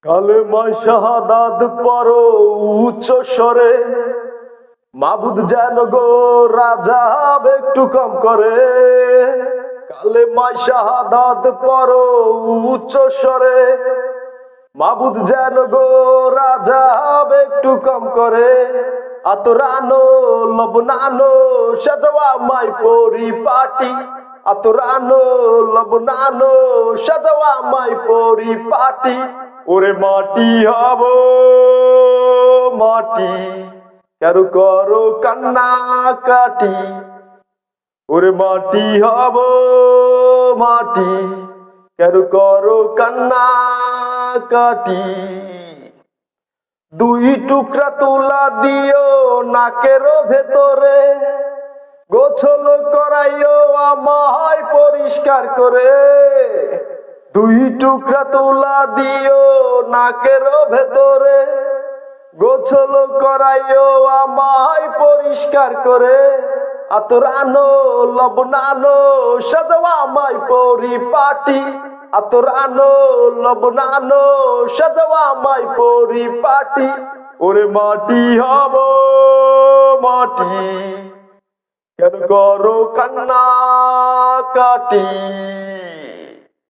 কালেমায় শাহাদাত পড়ো উচ্চ স্বরে, মাবুদ যেন গো রাজা একটু কম করে। কালেমায় শাহাদাত পড়ো উচ্চ স্বরে, মাবুদ যেন গো রাজা একটু কম করে। আতরানো লবনানো সাজাওয়া মাই পরিপাটি, আতরানো লবনানো সাজাওয়া মাই পরিপাটি। ওরে মাটি হব মাটি, কেন করো কান্না কাটি। ওরে মাটি হব মাটি, কেন করো কান্না কাটি। দুই টুকরা তুলা দিও নাকের ভেতরে, গোছল করাইও আমায় পরিষ্কার করে। দুই টুকরা তুলা দিও নাকের ভেতরে, গোছল করাইও আমায় পরিষ্কার করে। আতরানো লবনানো সাজাওয়া আমায় পরিপাটি, আতরানো লবনানো সাজাওয়া আমায় পরিপাটি। ওরে মাটি হব মাটি, কেন করো কান্না কাটি।